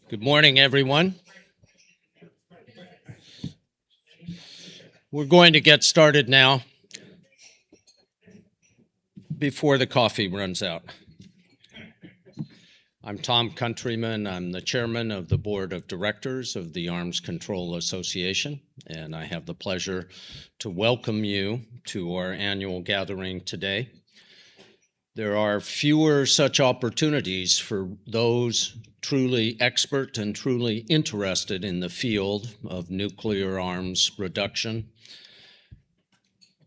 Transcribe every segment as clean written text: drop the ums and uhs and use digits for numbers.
Good morning, everyone. We're going to get started now before the coffee runs out. I'm Tom Countryman. I'm the chairman of the board of directors of the Arms Control Association, and I have the pleasure to welcome you to our annual gathering today. There are fewer such opportunities for those truly expert and truly interested in the field of nuclear arms reduction.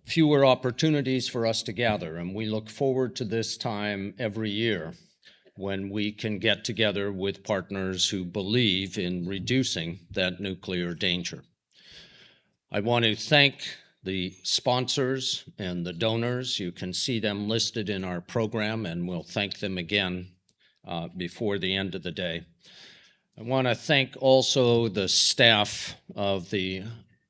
Fewer opportunities for us to gather, and we look forward to this time every year when we can get together with partners who believe in reducing that nuclear danger. I want to thank the sponsors and the donors. You can see them listed in our program, and we'll thank them again before the end of the day. I want to thank also the staff of the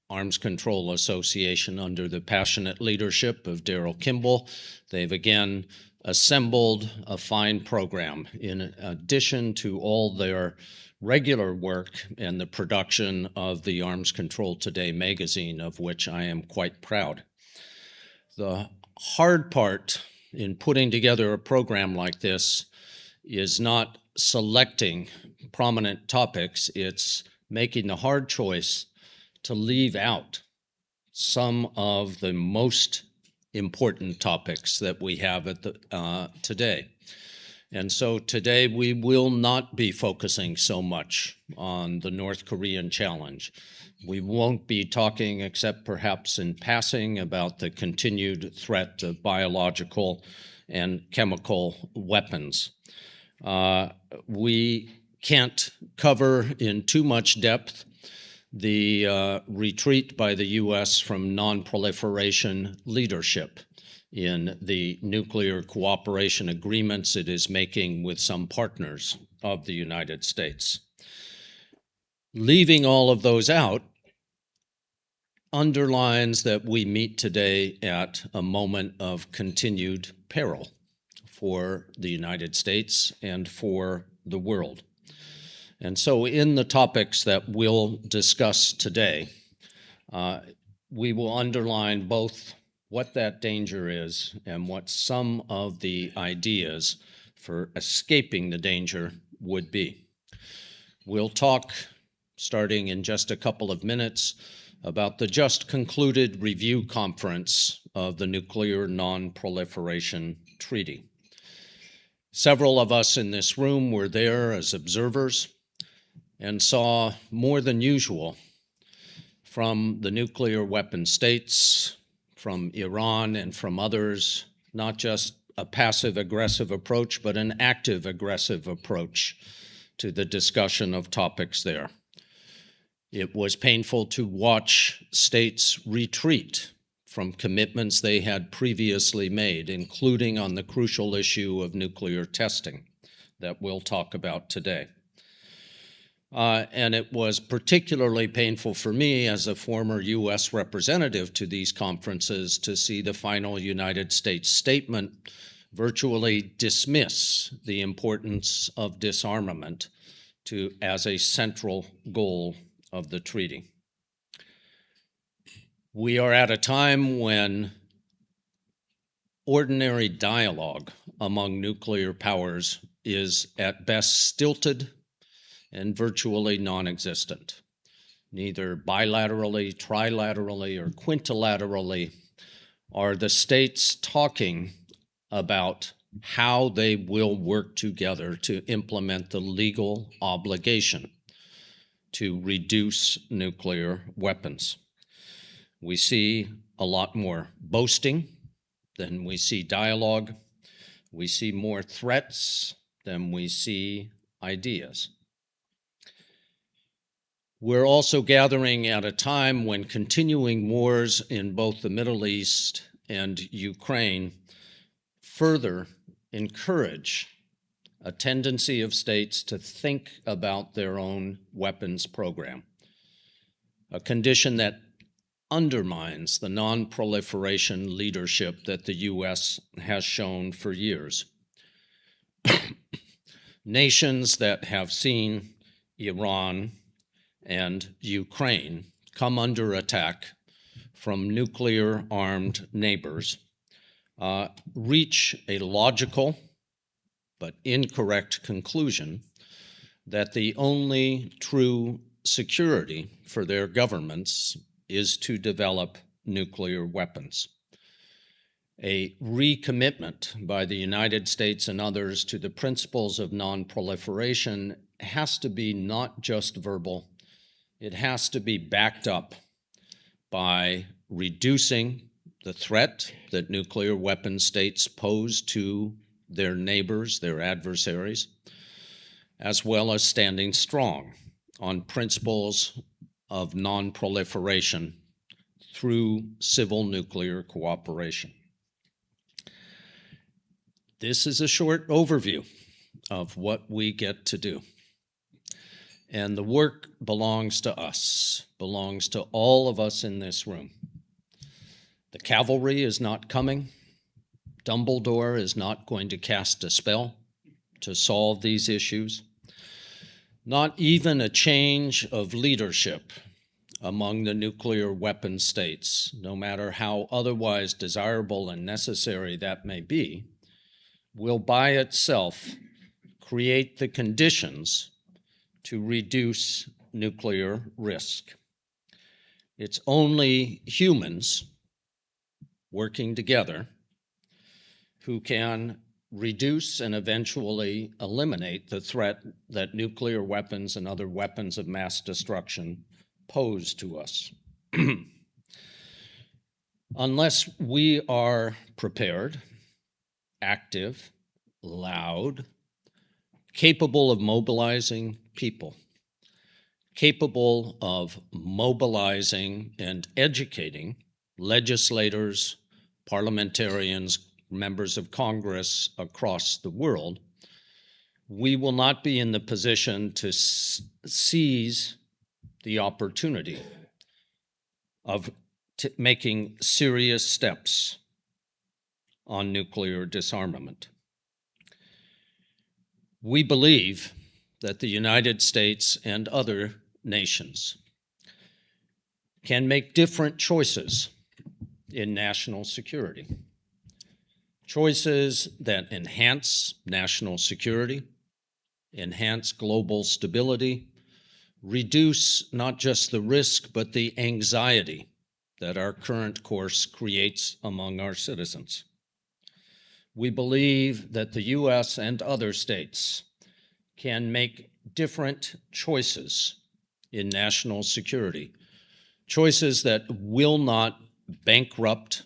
Arms Control Association under the passionate leadership of Daryl Kimball. They've again assembled a fine program in addition to all their regular work and the production of the Arms Control Today magazine, of which I am quite proud. The hard part in putting together a program like this is not selecting prominent topics, it's making the hard choice to leave out some of the most important topics that we have today. And so today we will not be focusing so much on the North Korean challenge. We won't be talking, except perhaps in passing, about the continued threat of biological and chemical weapons. We can't cover in too much depth the retreat by the U.S. from non-proliferation leadership in the nuclear cooperation agreements it is making with some partners of the United States. Leaving all of those out underlines that we meet today at a moment of continued peril for the United States and for the world. And so in the topics that we'll discuss today, we will underline both what that danger is and what some of the ideas for escaping the danger would be. We'll talk, starting in just a couple of minutes, about the just concluded review conference of the Nuclear Non-Proliferation Treaty. Several of us in this room were there as observers and saw more than usual from the nuclear weapon states, from Iran and from others, not just a passive-aggressive approach, but an active-aggressive approach to the discussion of topics there. It was painful to watch states retreat from commitments they had previously made, including on the crucial issue of nuclear testing that we'll talk about today. And it was particularly painful for me as a former U.S. representative to these conferences to see the final United States statement virtually dismiss the importance of disarmament as a central goal of the treaty. We are at a time when ordinary dialogue among nuclear powers is at best stilted and virtually non-existent. Neither bilaterally, trilaterally, or quintilaterally are the states talking about how they will work together to implement the legal obligation to reduce nuclear weapons. We see a lot more boasting than we see dialogue. We see more threats than we see ideas. We're also gathering at a time when continuing wars in both the Middle East and Ukraine further encourage a tendency of states to think about their own weapons program, a condition that undermines the non-proliferation leadership that the U.S. has shown for years. Nations that have seen Iran, and Ukraine come under attack from nuclear-armed neighbors, reach a logical but incorrect conclusion that the only true security for their governments is to develop nuclear weapons. A recommitment by the United States and others to the principles of non-proliferation has to be not just verbal, it has to be backed up by reducing the threat that nuclear weapon states pose to their neighbors, their adversaries, as well as standing strong on principles of non-proliferation through civil nuclear cooperation. This is a short overview of what we get to do. And the work belongs to us, belongs to all of us in this room. The cavalry is not coming. Dumbledore is not going to cast a spell to solve these issues. Not even a change of leadership among the nuclear weapon states, no matter how otherwise desirable and necessary that may be, will by itself create the conditions to reduce nuclear risk. It's only humans working together who can reduce and eventually eliminate the threat that nuclear weapons and other weapons of mass destruction pose to us. Unless we are prepared, active, loud, capable of mobilizing people, capable of mobilizing and educating legislators, parliamentarians, members of Congress across the world, we will not be in the position to seize the opportunity of making serious steps on nuclear disarmament. We believe that the United States and other nations can make different choices in national security. Choices that enhance national security, enhance global stability, reduce not just the risk, but the anxiety that our current course creates among our citizens. We believe that the U.S. and other states can make different choices in national security, choices that will not bankrupt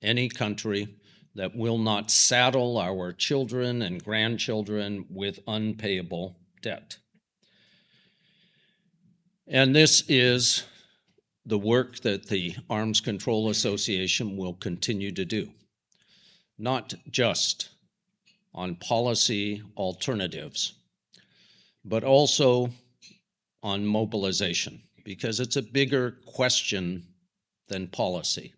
any country, that will not saddle our children and grandchildren with unpayable debt. And this is the work that the Arms Control Association will continue to do, not just on policy alternatives, but also on mobilization, because it's a bigger question than policy.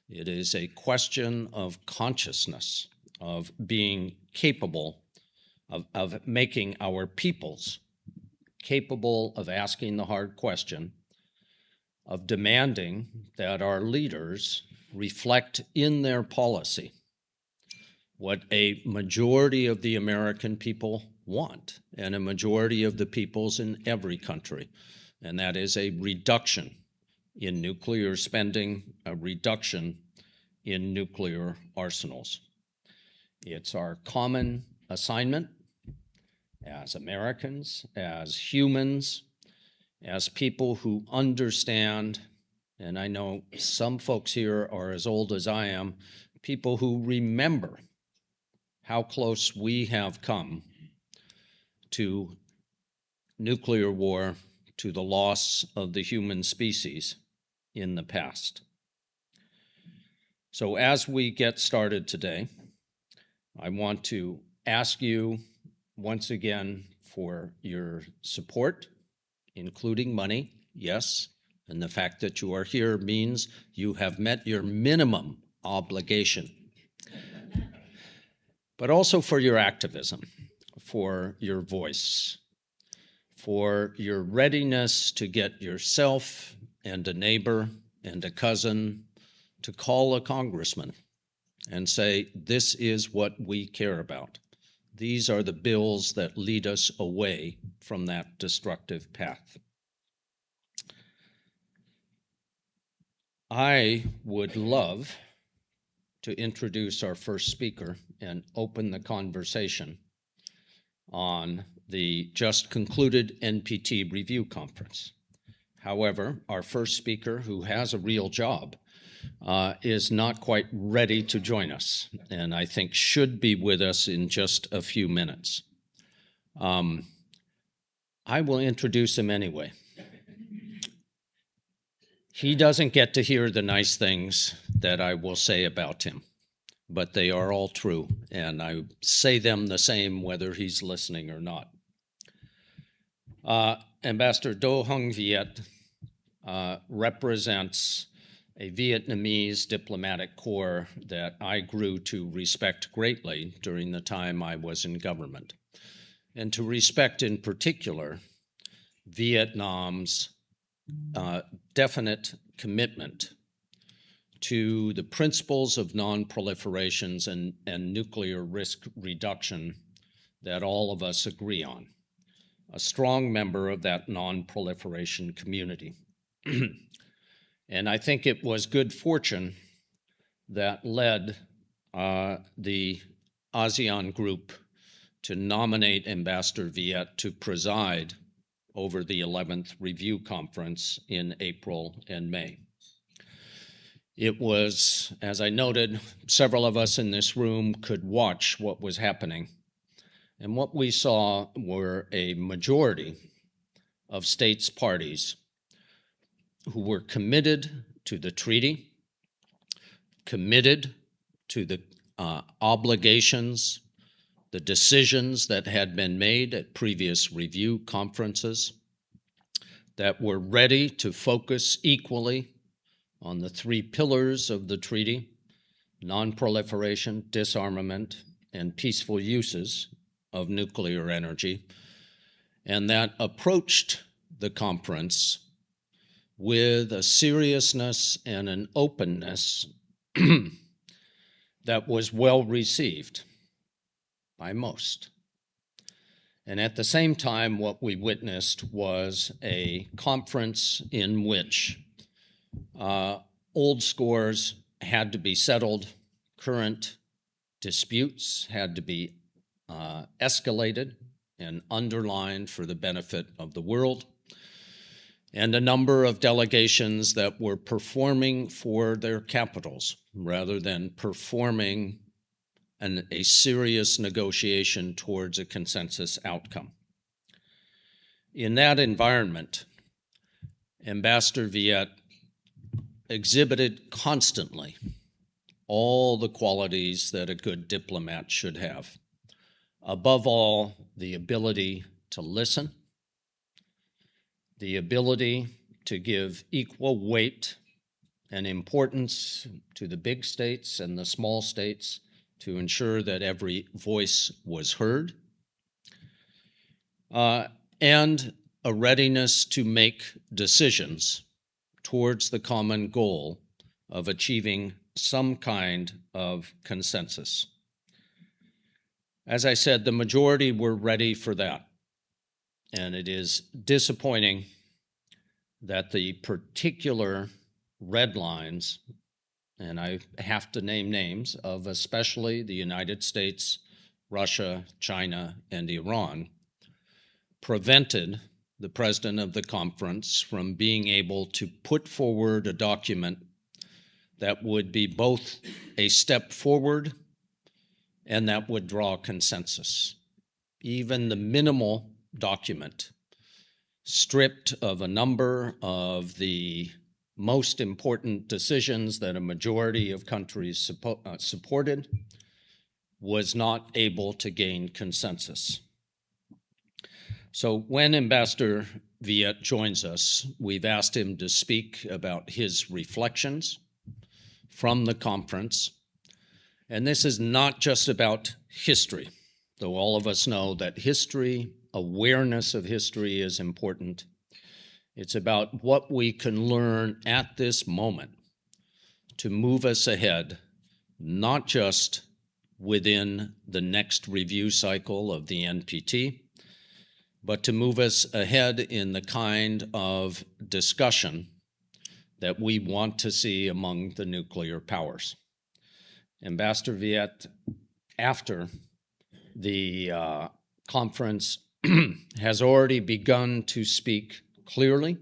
It is a question of consciousness, of being capable of making our peoples capable of asking the hard question, of demanding that our leaders reflect in their policy what a majority of the American people want, and a majority of the peoples in every country, and that is a reduction in nuclear spending, a reduction in nuclear arsenals. It's our common assignment as Americans, as humans, as people who understand, and I know some folks here are as old as I am, people who remember how close we have come to nuclear war, to the loss of the human species in the past. So as we get started today, I want to ask you once again for your support, including money, yes, and the fact that you are here means you have met your minimum obligation, but also for your activism, for your voice, for your readiness to get yourself and a neighbor and a cousin to call a congressman and say, this is what we care about. These are the bills that lead us away from that destructive path. I would love to introduce our first speaker and open the conversation on the just concluded NPT review conference. However, our first speaker, who has a real job, is not quite ready to join us, and I think should be with us in just a few minutes. I will introduce him anyway. He doesn't get to hear the nice things that I will say about him, but they are all true, and I say them the same whether he's listening or not. Ambassador Do Hung Viet represents a Vietnamese diplomatic corps that I grew to respect greatly during the time I was in government, and to respect in particular Vietnam's definite commitment to the principles of non-proliferations and nuclear risk reduction that all of us agree on. A strong member of that non-proliferation community. And I think it was good fortune that led the ASEAN group to nominate Ambassador Viet to preside over the 11th Review Conference in April and May. It was, as I noted, several of us in this room could watch what was happening. And what we saw were a majority of states parties who were committed to the treaty, committed to the obligations, the decisions that had been made at previous review conferences, that were ready to focus equally on the three pillars of the treaty: non-proliferation, disarmament, and peaceful uses of nuclear energy, and that approached the conference with a seriousness and an openness that was well received by most. And at the same time, what we witnessed was a conference in which old scores had to be settled, current disputes had to be escalated and underlined for the benefit of the world, and a number of delegations that were performing for their capitals rather than performing a serious negotiation towards a consensus outcome. In that environment, Ambassador Viet exhibited constantly all the qualities that a good diplomat should have. Above all, the ability to listen, the ability to give equal weight and importance to the big states and the small states to ensure that every voice was heard, and a readiness to make decisions towards the common goal of achieving some kind of consensus. As I said, the majority were ready for that. And it is disappointing that the particular red lines, and I have to name names, of especially the United States, Russia, China, and Iran, prevented the president of the conference from being able to put forward a document that would be both a step forward and that would draw consensus. Even the minimal document, stripped of a number of the most important decisions that a majority of countries supported, was not able to gain consensus. So when Ambassador Viet joins us, we've asked him to speak about his reflections from the conference. And this is not just about history, though all of us know that history awareness of history is important. It's about what we can learn at this moment to move us ahead, not just within the next review cycle of the NPT, but to move us ahead in the kind of discussion that we want to see among the nuclear powers. Ambassador Viet, after the conference, has already begun to speak clearly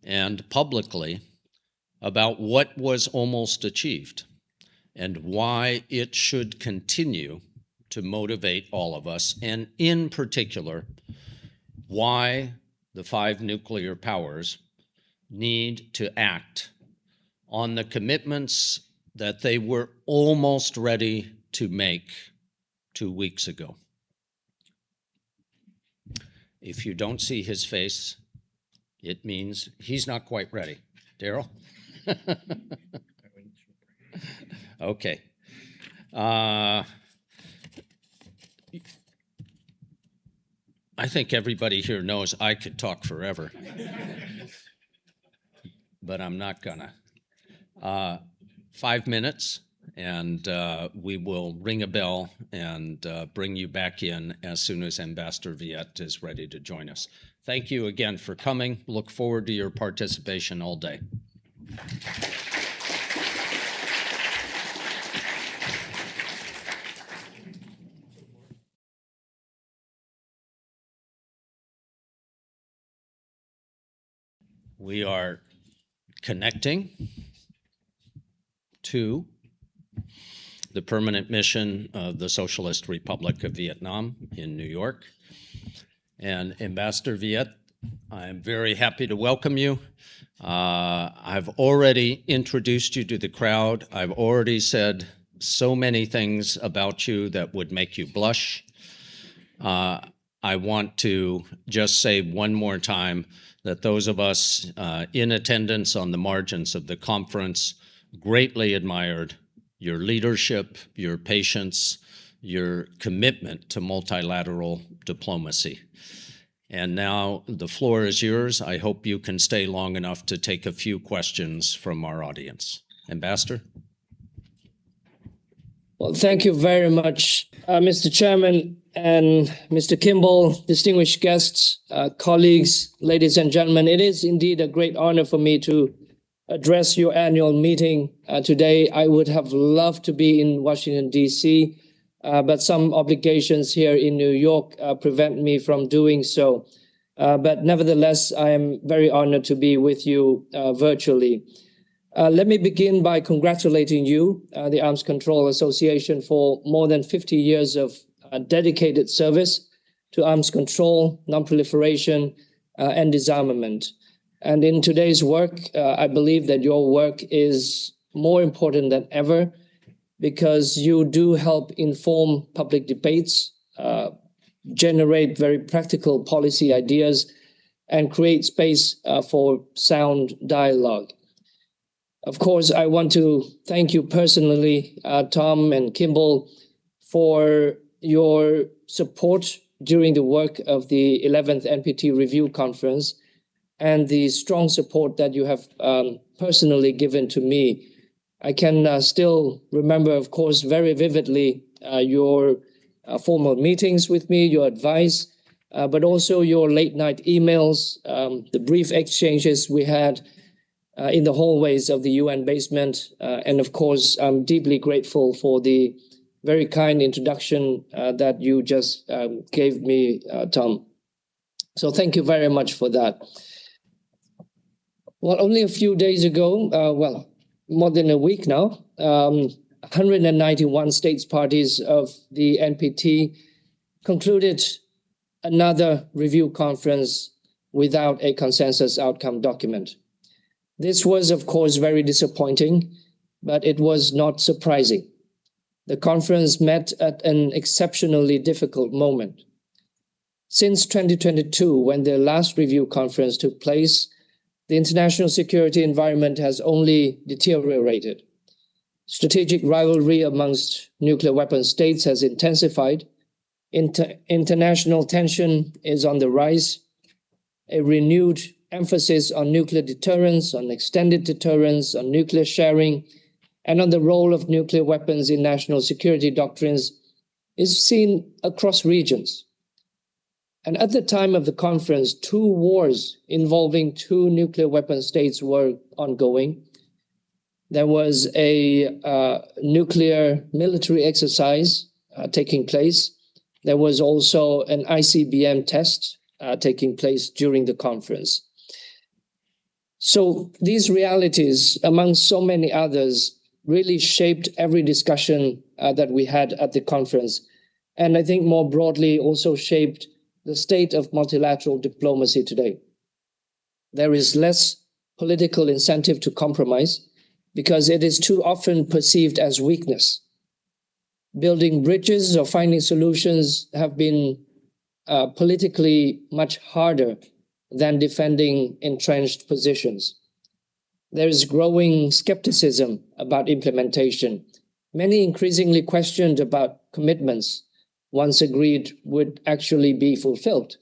and publicly about what was almost achieved and why it should continue to motivate all of us, and in particular, why the 5 nuclear powers need to act on the commitments that they were almost ready to make 2 weeks ago. If you don't see his face, it means he's not quite ready. Daryl? Okay. I think everybody here knows I could talk forever, but I'm not gonna. 5 minutes, and we will ring a bell and bring you back in as soon as Ambassador Viet is ready to join us. Thank you again for coming. Look forward to your participation all day. We are connecting to the permanent mission of the Socialist Republic of Vietnam in New York. And Ambassador Viet, I'm very happy to welcome you. I've already introduced you to the crowd. I've already said so many things about you that would make you blush. I want to just say one more time that those of us in attendance on the margins of the conference greatly admired your leadership, your patience, your commitment to multilateral diplomacy. And now the floor is yours. I hope you can stay long enough to take a few questions from our audience. Ambassador? Well, thank you very much, Mr. Chairman and Mr. Kimball, distinguished guests, colleagues, ladies and gentlemen. It is indeed a great honor for me to address your annual meeting today. I would have loved to be in Washington, D.C., but some obligations here in New York prevent me from doing so. But nevertheless, I am very honored to be with you virtually. Let me begin by congratulating you, the Arms Control Association, for more than 50 years of dedicated service to arms control, non-proliferation, and disarmament. And in today's work, I believe that your work is more important than ever because you do help inform public debates, generate very practical policy ideas, and create space for sound dialogue. Of course, I want to thank you personally, Tom and Kimball, for your support during the work of the 11th NPT Review Conference and the strong support that you have personally given to me. I can still remember, of course, very vividly your formal meetings with me, your advice, but also your late night emails, the brief exchanges we had in the hallways of the UN basement. And of course, I'm deeply grateful for the very kind introduction that you just gave me, Tom. So thank you very much for that. Well, only a few days ago, well, more than a week now, 191 states parties of the NPT concluded another review conference without a consensus outcome document. This was, of course, very disappointing, but it was not surprising. The conference met at an exceptionally difficult moment. Since 2022, when the last review conference took place, the international security environment has only deteriorated. Strategic rivalry amongst nuclear weapon states has intensified, International tension is on the rise. A renewed emphasis on nuclear deterrence, on extended deterrence, on nuclear sharing, and on the role of nuclear weapons in national security doctrines is seen across regions. And at the time of the conference, 2 wars involving 2 nuclear weapon states were ongoing. There was a nuclear military exercise taking place. There was also an ICBM test taking place during the conference. So these realities, among so many others, really shaped every discussion that we had at the conference. And I think more broadly also shaped the state of multilateral diplomacy today. There is less political incentive to compromise because it is too often perceived as weakness. Building bridges or finding solutions have been politically much harder than defending entrenched positions. There is growing skepticism about implementation. Many increasingly questioned about commitments once agreed would actually be fulfilled.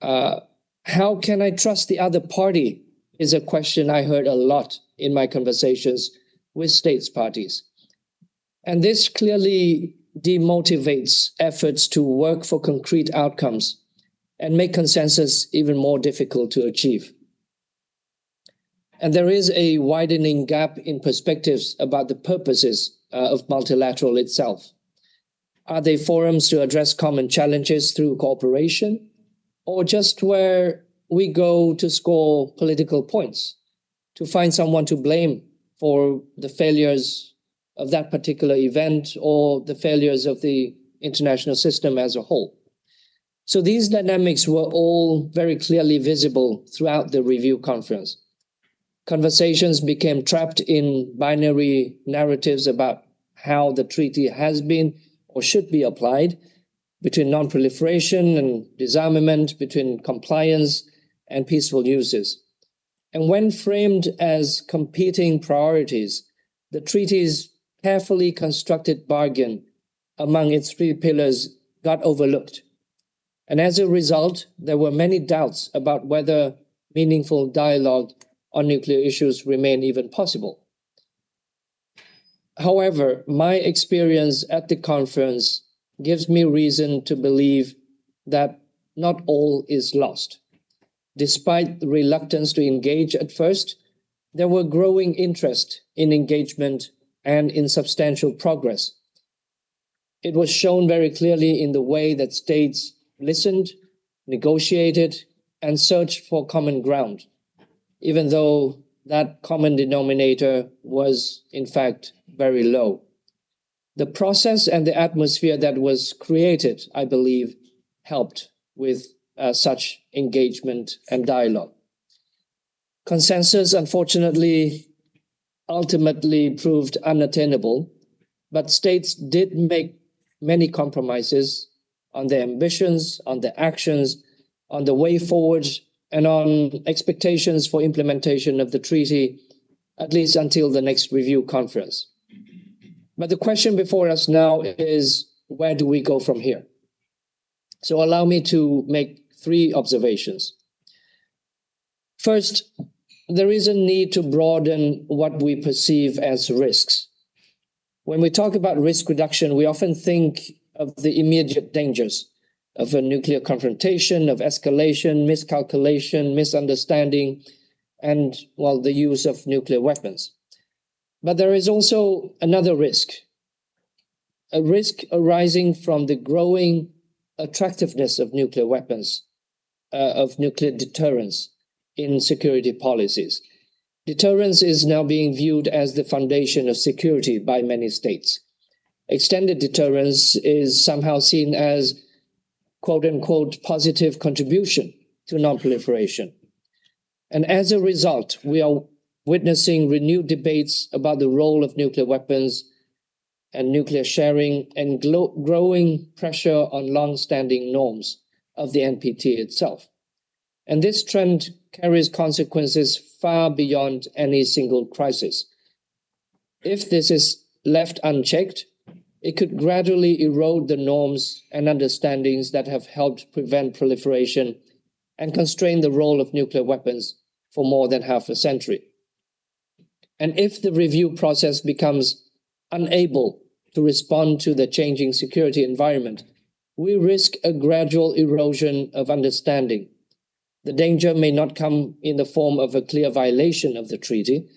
How can I trust the other party is a question I heard a lot in my conversations with states parties. And this clearly demotivates efforts to work for concrete outcomes and make consensus even more difficult to achieve. And there is a widening gap in perspectives about the purposes of multilateral itself. Are they forums to address common challenges through cooperation, or just where we go to score political points, to find someone to blame for the failures of that particular event or the failures of the international system as a whole? So these dynamics were all very clearly visible throughout the review conference. Conversations became trapped in binary narratives about how the treaty has been or should be applied, between non-proliferation and disarmament, between compliance and peaceful uses. And when framed as competing priorities, the treaty's carefully constructed bargain among its 3 pillars got overlooked. And as a result, there were many doubts about whether meaningful dialogue on nuclear issues remain even possible. However, my experience at the conference gives me reason to believe that not all is lost. Despite the reluctance to engage at first, there were growing interest in engagement and in substantial progress. It was shown very clearly in the way that states listened, negotiated, and searched for common ground, even though that common denominator was, in fact, very low. The process and the atmosphere that was created, I believe, helped with such engagement and dialogue. Consensus, unfortunately, ultimately proved unattainable, but states did make many compromises on their ambitions, on their actions, on the way forward, and on expectations for implementation of the treaty, at least until the next review conference. But the question before us now is, where do we go from here? So allow me to make 3 observations. First, there is a need to broaden what we perceive as risks. When we talk about risk reduction, we often think of the immediate dangers of a nuclear confrontation, of escalation, miscalculation, misunderstanding, and, well, the use of nuclear weapons. But there is also another risk, a risk arising from the growing attractiveness of nuclear weapons, of nuclear deterrence in security policies. Deterrence is now being viewed as the foundation of security by many states. Extended deterrence is somehow seen as quote-unquote positive contribution to non-proliferation. And as a result, we are witnessing renewed debates about the role of nuclear weapons and nuclear sharing, and growing pressure on long-standing norms of the NPT itself. And this trend carries consequences far beyond any single crisis. If this is left unchecked, it could gradually erode the norms and understandings that have helped prevent proliferation and constrain the role of nuclear weapons for more than half a century. And if the review process becomes unable to respond to the changing security environment, we risk a gradual erosion of understanding. The danger may not come in the form of a clear violation of the treaty,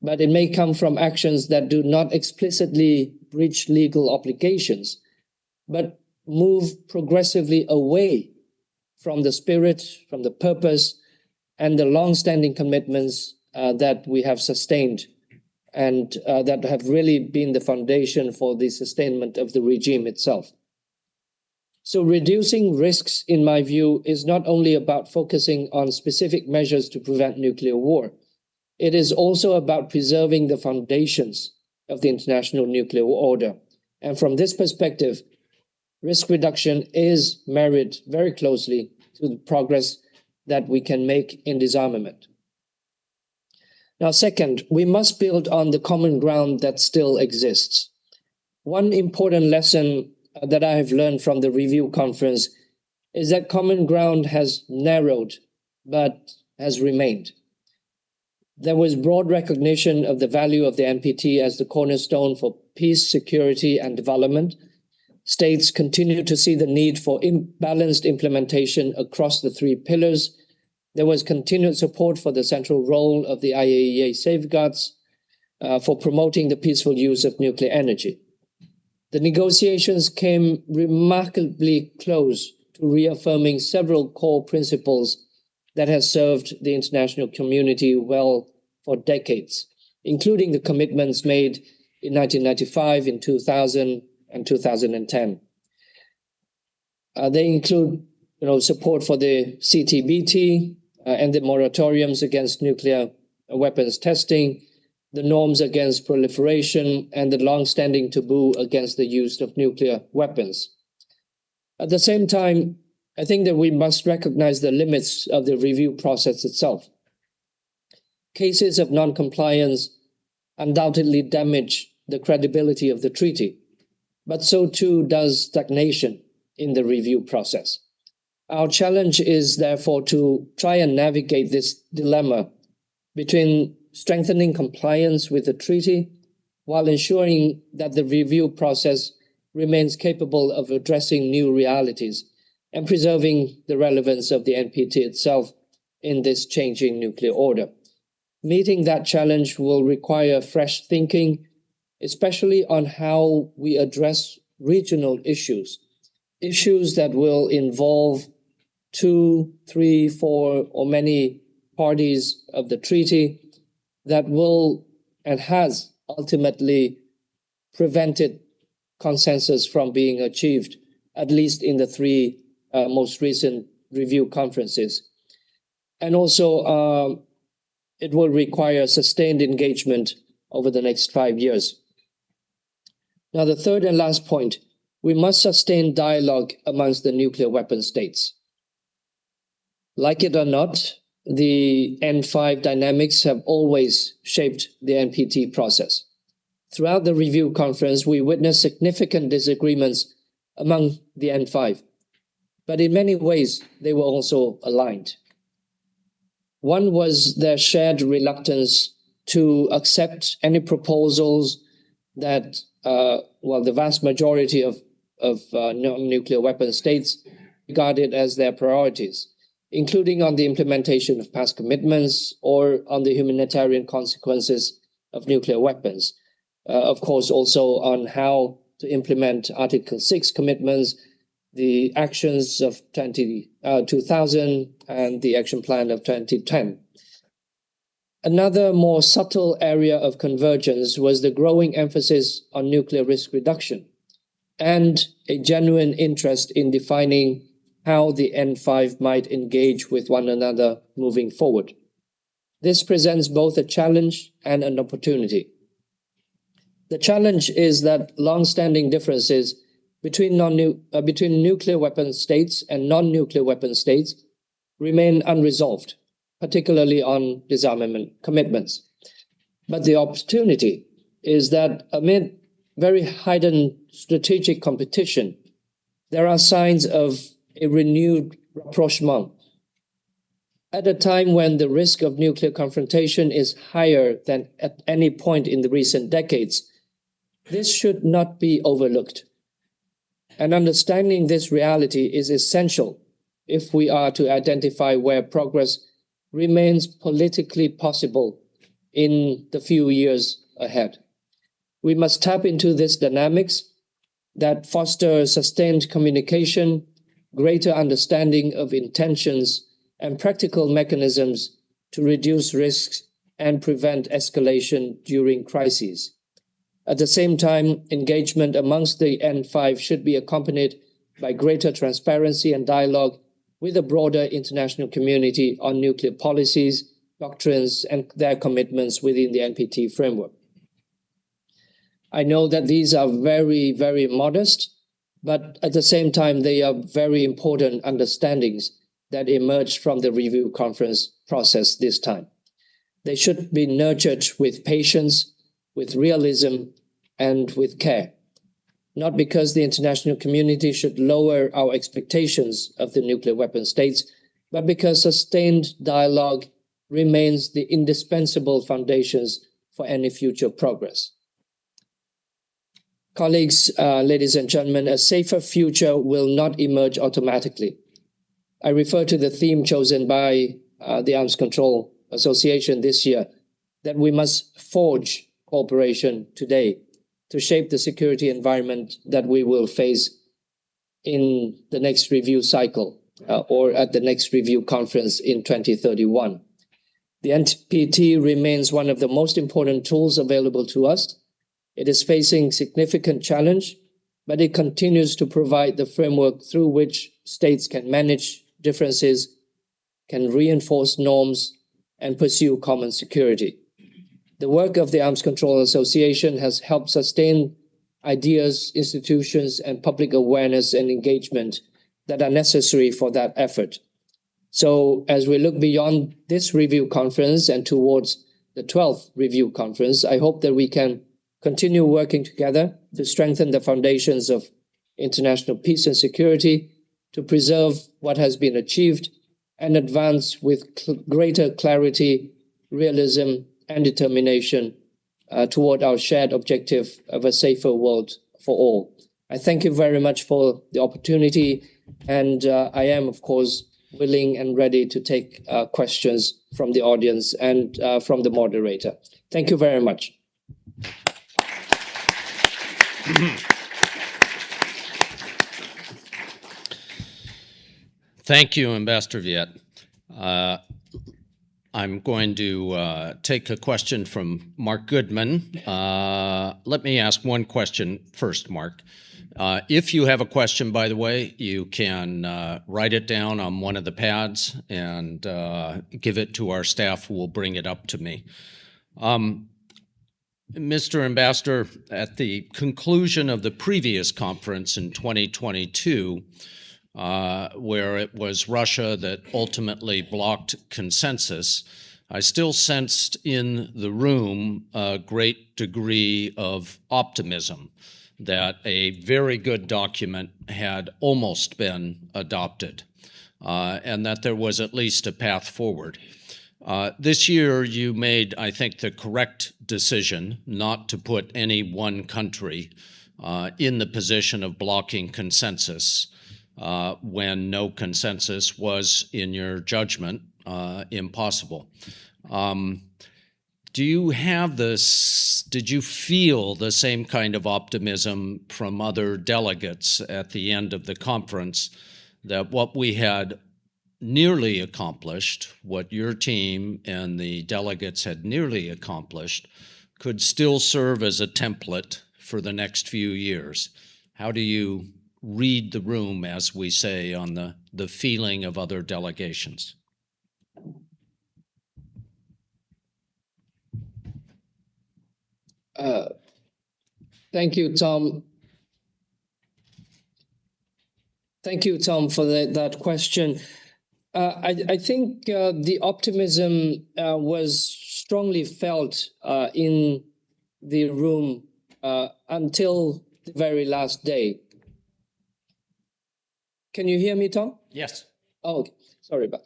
but it may come from actions that do not explicitly breach legal obligations, but move progressively away from the spirit, from the purpose, and the long-standing commitments that we have sustained and that have really been the foundation for the sustainment of the regime itself. So reducing risks, in my view, is not only about focusing on specific measures to prevent nuclear war. It is also about preserving the foundations of the international nuclear order. And from this perspective, risk reduction is married very closely to the progress that we can make in disarmament. Now, second, we must build on the common ground that still exists. One important lesson that I have learned from the review conference is that common ground has narrowed, but has remained. There was broad recognition of the value of the NPT as the cornerstone for peace, security, and development. States continue to see the need for balanced implementation across the three pillars. There was continued support for the central role of the IAEA safeguards for promoting the peaceful use of nuclear energy. The negotiations came remarkably close to reaffirming several core principles that has served the international community well for decades, including the commitments made in 1995, in 2000, and 2010. They include, support for the CTBT and the moratoriums against nuclear weapons testing, the norms against proliferation, and the long-standing taboo against the use of nuclear weapons. At the same time, I think that we must recognize the limits of the review process itself. Cases of non-compliance undoubtedly damage the credibility of the treaty, but so too does stagnation in the review process. Our challenge is therefore to try and navigate this dilemma between strengthening compliance with the treaty while ensuring that the review process remains capable of addressing new realities and preserving the relevance of the NPT itself in this changing nuclear order. Meeting that challenge will require fresh thinking, especially on how we address regional issues that will involve 2, 3, 4, or many parties of the treaty that will and has ultimately prevented consensus from being achieved, at least in the three most recent review conferences. And also, it will require sustained engagement over the next 5 years. Now, the third and last point, we must sustain dialogue amongst the nuclear weapon states. Like it or not, the N5 dynamics have always shaped the NPT process. Throughout the review conference, we witnessed significant disagreements among the N5, but in many ways, they were also aligned. One was their shared reluctance to accept any proposals that, the vast majority of nuclear weapon states regarded as their priorities, including on the implementation of past commitments or on the humanitarian consequences of nuclear weapons. Of course, also on how to implement Article 6 commitments, the actions of 2000 and the action plan of 2010. Another more subtle area of convergence was the growing emphasis on nuclear risk reduction and a genuine interest in defining how the N5 might engage with one another moving forward. This presents both a challenge and an opportunity. The challenge is that long-standing differences between nuclear weapon states and non-nuclear weapon states remain unresolved, particularly on disarmament commitments. But the opportunity is that amid very heightened strategic competition, there are signs of a renewed rapprochement. At a time when the risk of nuclear confrontation is higher than at any point in the recent decades, this should not be overlooked. And understanding this reality is essential if we are to identify where progress remains politically possible in the few years ahead. We must tap into this dynamics that foster sustained communication, greater understanding of intentions, and practical mechanisms to reduce risks and prevent escalation during crises. At the same time, engagement amongst the N5 should be accompanied by greater transparency and dialogue with the broader international community on nuclear policies, doctrines, and their commitments within the NPT framework. I know that these are very, very modest, but at the same time, they are very important understandings that emerged from the review conference process this time. They should be nurtured with patience, with realism, and with care. Not because the international community should lower our expectations of the nuclear weapon states, but because sustained dialogue remains the indispensable foundations for any future progress. Colleagues, ladies and gentlemen, a safer future will not emerge automatically. I refer to the theme chosen by the Arms Control Association this year, that we must forge cooperation today to shape the security environment that we will face in the next review cycle or at the next review conference in 2031. The NPT remains one of the most important tools available to us. It is facing significant challenge, but it continues to provide the framework through which states can manage differences, can reinforce norms, and pursue common security. The work of the Arms Control Association has helped sustain ideas, institutions, and public awareness and engagement that are necessary for that effort. So as we look beyond this review conference and towards the 12th review conference, I hope that we can continue working together to strengthen the foundations of international peace and security, to preserve what has been achieved, and advance with greater clarity, realism, and determination toward our shared objective of a safer world for all. I thank you very much for the opportunity, and I am, of course, willing and ready to take questions from the audience and from the moderator. Thank you very much. Thank you, Ambassador Viet. I'm going to take a question from Mark Goodman. Let me ask one question first, Mark. If you have a question, by the way, you can write it down on one of the pads and give it to our staff who will bring it up to me. Mr. Ambassador, at the conclusion of the previous conference in 2022, where it was Russia that ultimately blocked consensus, I still sensed in the room a great degree of optimism that a very good document had almost been adopted, and that there was at least a path forward. This year, you made, I think, the correct decision not to put any one country in the position of blocking consensus when no consensus was, in your judgment, impossible. Did you feel the same kind of optimism from other delegates at the end of the conference that what we had nearly accomplished, what your team and the delegates had nearly accomplished, could still serve as a template for the next few years? How do you read the room, as we say, on the feeling of other delegations? Thank you, Tom. Thank you, Tom, for that question. I think the optimism was strongly felt in the room until the very last day. Can you hear me, Tom? Yes. Oh, okay. Sorry about.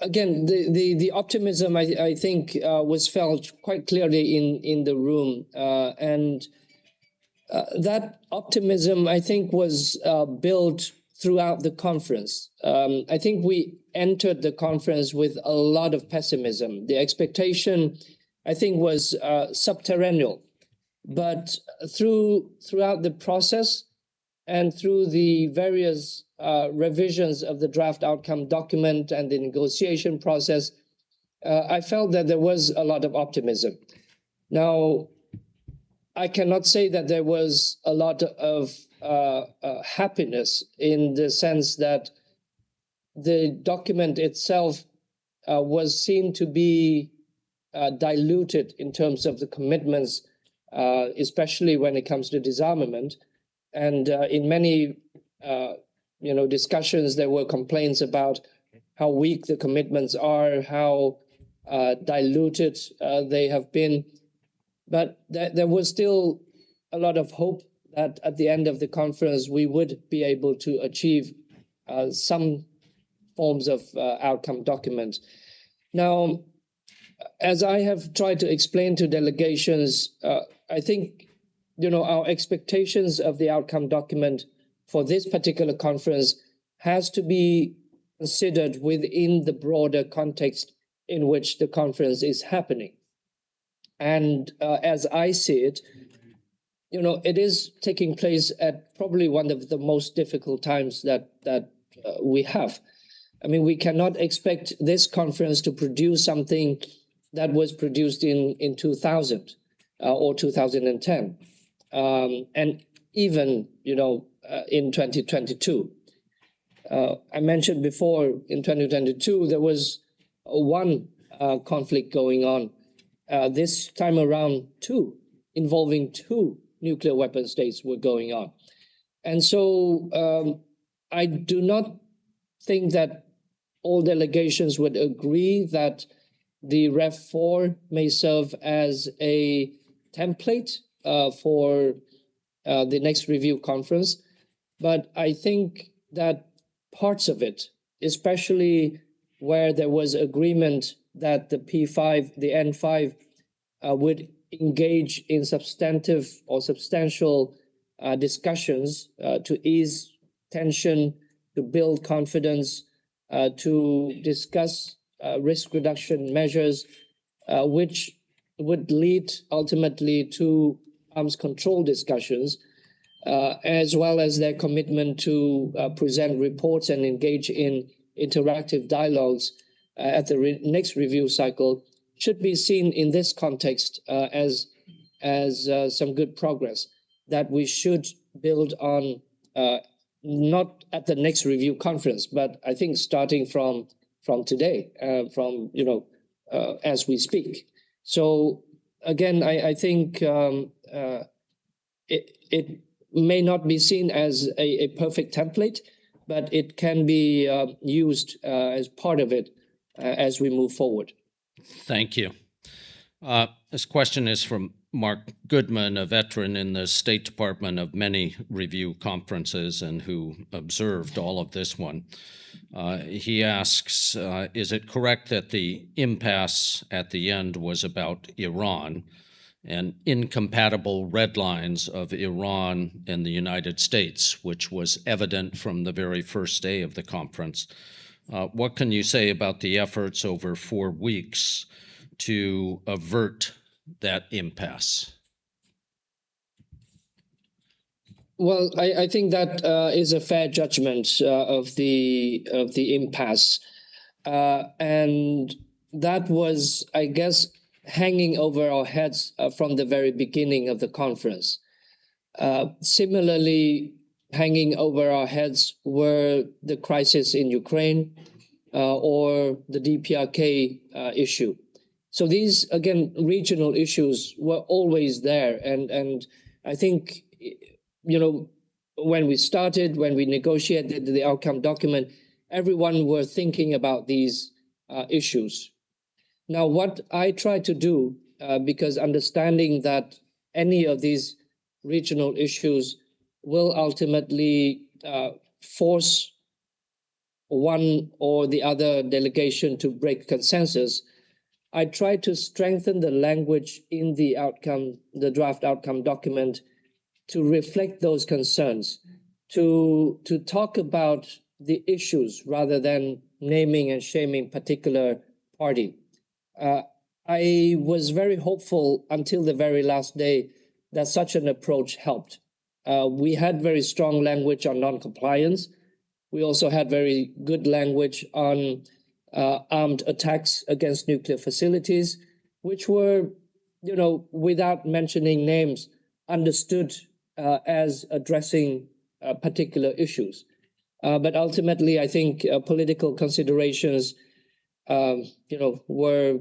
Again, the optimism I think was felt quite clearly in the room, and that optimism I think was built throughout the conference. I think we entered the conference with a lot of pessimism. The expectation, I think, was subterranean, but throughout the process and through the various revisions of the draft outcome document and the negotiation process, I felt that there was a lot of optimism. Now, I cannot say that there was a lot of happiness, in the sense that the document itself was seen to be diluted in terms of the commitments, especially when it comes to disarmament. And in many discussions, there were complaints about how weak the commitments are, how diluted they have been. But there was still a lot of hope that at the end of the conference, we would be able to achieve some forms of outcome document. Now, as I have tried to explain to delegations, I think our expectations of the outcome document for this particular conference has to be considered within the broader context in which the conference is happening. And as I see it, it is taking place at probably one of the most difficult times that we have. I mean, we cannot expect this conference to produce something that was produced in 2000 or 2010, and even in 2022. I mentioned before, in 2022 there was one conflict going on. This time around, involving two nuclear weapon states were going on. And so I do not think that all delegations would agree that the Rev 4 may serve as a template for the next review conference. But I think that parts of it, especially where there was agreement that the P5, the N5, would engage in substantive or substantial discussions to ease tension, to build confidence, to discuss risk reduction measures, which would lead ultimately to arms control discussions, as well as their commitment to present reports and engage in interactive dialogues at the next review cycle, should be seen in this context as some good progress that we should build on, not at the next review conference, but I think starting from today, as we speak. So again, I think it may not be seen as a perfect template, but it can be used as part of it as we move forward. Thank you. This question is from Mark Goodman, a veteran in the State Department of many review conferences and who observed all of this one. He asks, is it correct that the impasse at the end was about Iran and incompatible red lines of Iran and the United States, which was evident from the very first day of the conference? What can you say about the efforts over 4 weeks to avert that impasse? Well, I think that is a fair judgment of the impasse, and that was, I guess, hanging over our heads from the very beginning of the conference. Similarly, hanging over our heads were the crisis in Ukraine or the DPRK issue. So these, again, regional issues were always there. And I think, when we negotiated the outcome document, everyone were thinking about these issues. Now, what I try to do, because understanding that any of these regional issues will ultimately force one or the other delegation to break consensus, I try to strengthen the language in the draft outcome document to reflect those concerns, to talk about the issues rather than naming and shaming particular party. I was very hopeful until the very last day that such an approach helped. We had very strong language on non-compliance. We also had very good language on armed attacks against nuclear facilities, which were, without mentioning names, understood as addressing particular issues. But ultimately, I think political considerations, were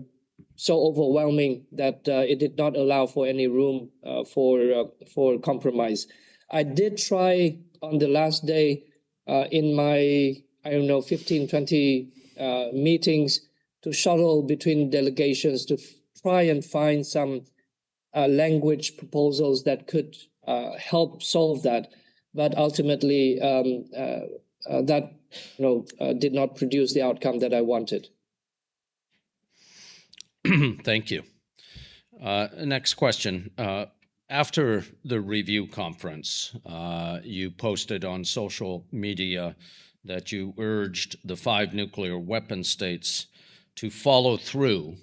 so overwhelming that it did not allow for any room for compromise. I did try on the last day in my, 15, 20 meetings to shuttle between delegations to try and find some language proposals that could help solve that. But ultimately, that did not produce the outcome that I wanted. Thank you. Next question. After the review conference, you posted on social media that you urged the 5 nuclear weapon states to follow through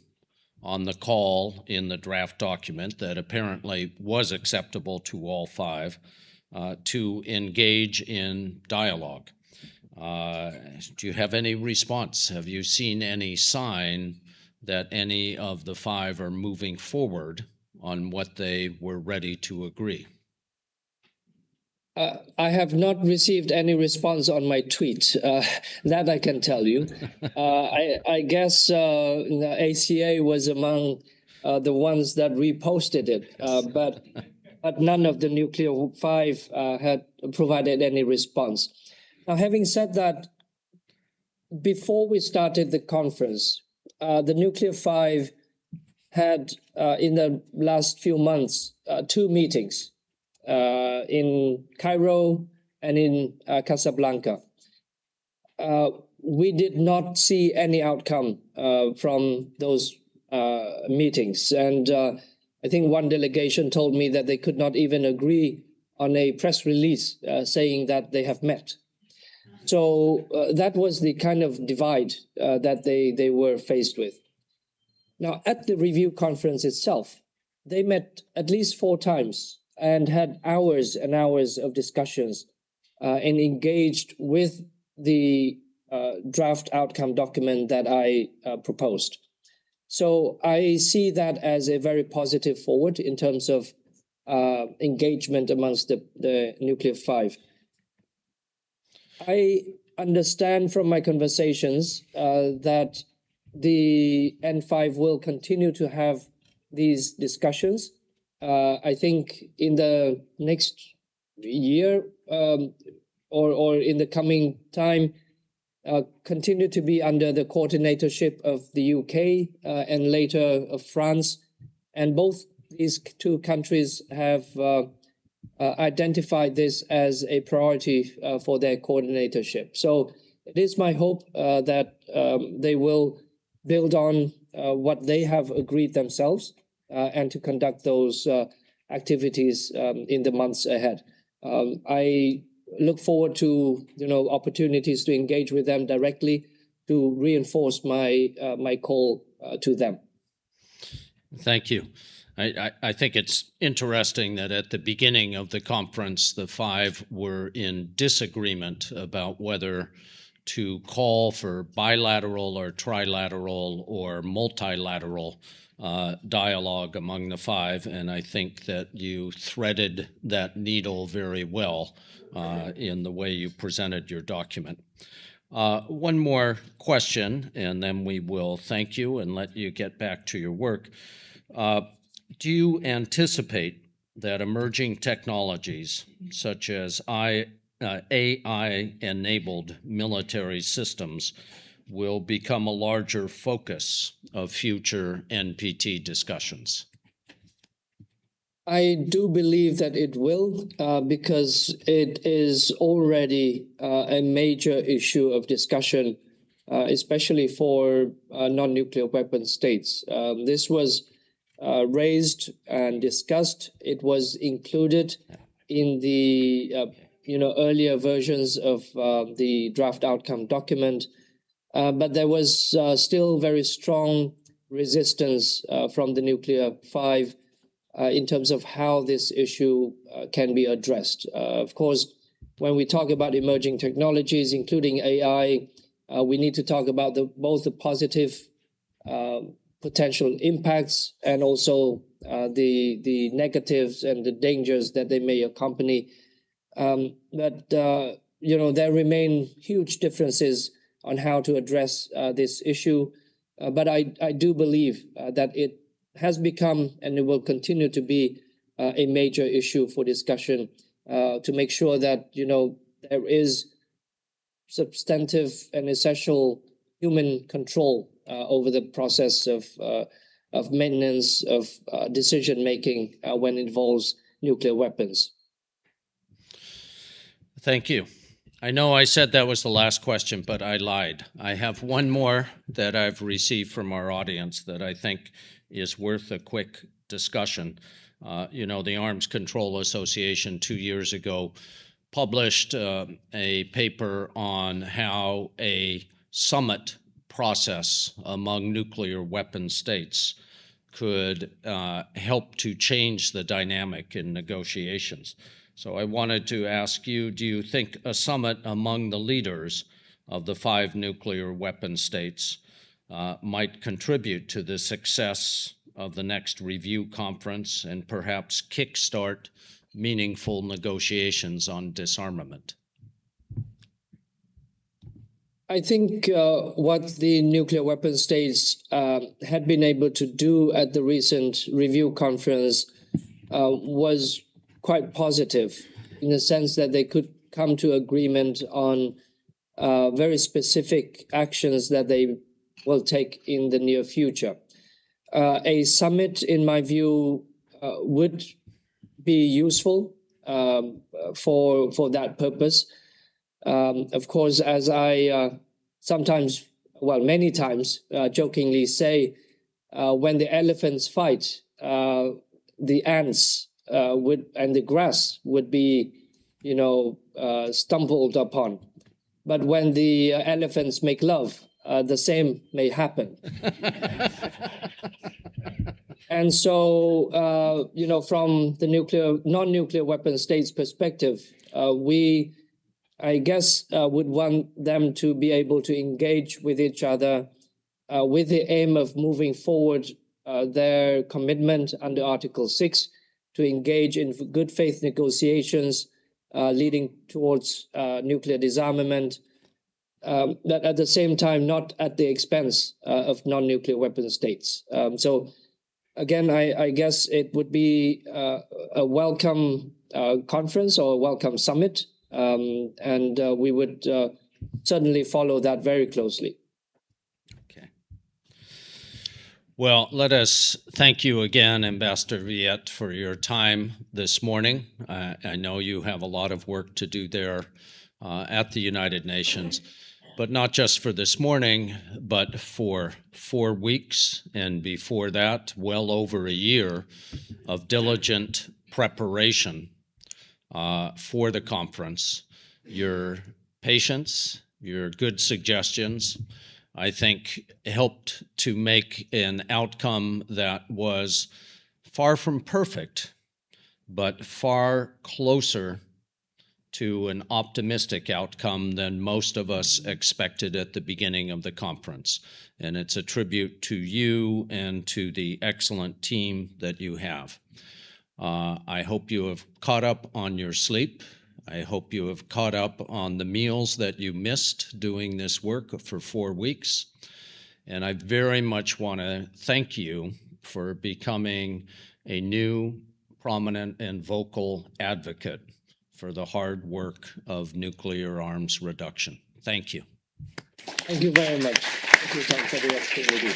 on the call in the draft document that apparently was acceptable to all 5 to engage in dialogue. Do you have any response? Have you seen any sign that any of the 5 are moving forward on what they were ready to agree? I have not received any response on my tweet. That I can tell you. I guess the ACA was among the ones that reposted it, but none of the nuclear 5 had provided any response. Now, having said that, before we started the conference, the nuclear 5 had in the last few months 2 meetings in Cairo and in Casablanca. We did not see any outcome from those meetings. And I think one delegation told me that they could not even agree on a press release saying that they have met. So that was the kind of divide that they were faced with. Now, at the review conference itself, they met at least 4 times and had hours and hours of discussions and engaged with the draft outcome document that I proposed. So I see that as a very positive forward in terms of engagement amongst the nuclear 5. I understand from my conversations that the N5 will continue to have these discussions. I think in the next year or in the coming time, continue to be under the coordinatorship of the UK and later of France. And both these 2 countries have identified this as a priority for their coordinatorship. So it is my hope that they will build on what they have agreed themselves and to conduct those activities in the months ahead. I look forward to opportunities to engage with them directly to reinforce my call to them. Thank you. I think it's interesting that at the beginning of the conference, the 5 were in disagreement about whether to call for bilateral or trilateral or multilateral dialogue among the 5, and I think that you threaded that needle very well in the way you presented your document. One more question, and then we will thank you and let you get back to your work. Do you anticipate that emerging technologies such as AI-enabled military systems will become a larger focus of future NPT discussions? I do believe that it will, because it is already a major issue of discussion, especially for non-nuclear weapon states. This was raised and discussed. It was included in the earlier versions of the draft outcome document, but there was still very strong resistance from the nuclear five in terms of how this issue can be addressed. Of course, when we talk about emerging technologies, including AI, we need to talk about both the positive potential impacts and also the negatives and the dangers that they may accompany. But there remain huge differences on how to address this issue. But I do believe that it has become and it will continue to be a major issue for discussion to make sure that there is substantive and essential human control over the process of maintenance of decision making when it involves nuclear weapons. Thank you. I know I said that was the last question, but I lied. I have one more that I've received from our audience that I think is worth a quick discussion. The Arms Control Association 2 years ago published a paper on how a summit process among nuclear weapon states could help to change the dynamic in negotiations. So I wanted to ask you, do you think a summit among the leaders of the 5 nuclear weapon states might contribute to the success of the next review conference and perhaps kickstart meaningful negotiations on disarmament? I think what the nuclear weapon states had been able to do at the recent review conference was quite positive, in the sense that they could come to agreement on very specific actions that they will take in the near future. A summit, in my view, would be useful for that purpose. Of course, as I many times jokingly say, when the elephants fight, the ants and the grass would be, stumbled upon. But when the elephants make love, the same may happen. And so, from the non-nuclear weapon states perspective, we, I guess, would want them to be able to engage with each other with the aim of moving forward their commitment under Article 6 to engage in good faith negotiations leading towards nuclear disarmament, but at the same time not at the expense of non-nuclear weapon states. So again, I guess it would be a welcome conference or a welcome summit, and we would certainly follow that very closely. Okay. Well, let us thank you again, Ambassador Viet, for your time this morning. I know you have a lot of work to do there at the United Nations, but not just for this morning, but for 4 weeks, and before that, well over a year of diligent preparation for the conference. Your patience, your good suggestions, I think, helped to make an outcome that was far from perfect, but far closer to an optimistic outcome than most of us expected at the beginning of the conference. And it's a tribute to you and to the excellent team that you have. I hope you have caught up on your sleep. I hope you have caught up on the meals that you missed doing this work for 4 weeks. And I very much want to thank you for becoming a new, prominent, and vocal advocate for the hard work of nuclear arms reduction. Thank you. Thank you very much. Thank you, Tom, for the opportunity.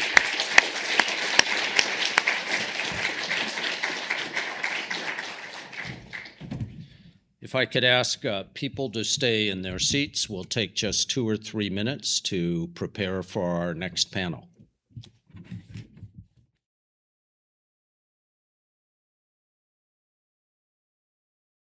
If I could ask people to stay in their seats, we'll take just 2 or 3 minutes to prepare for our next panel.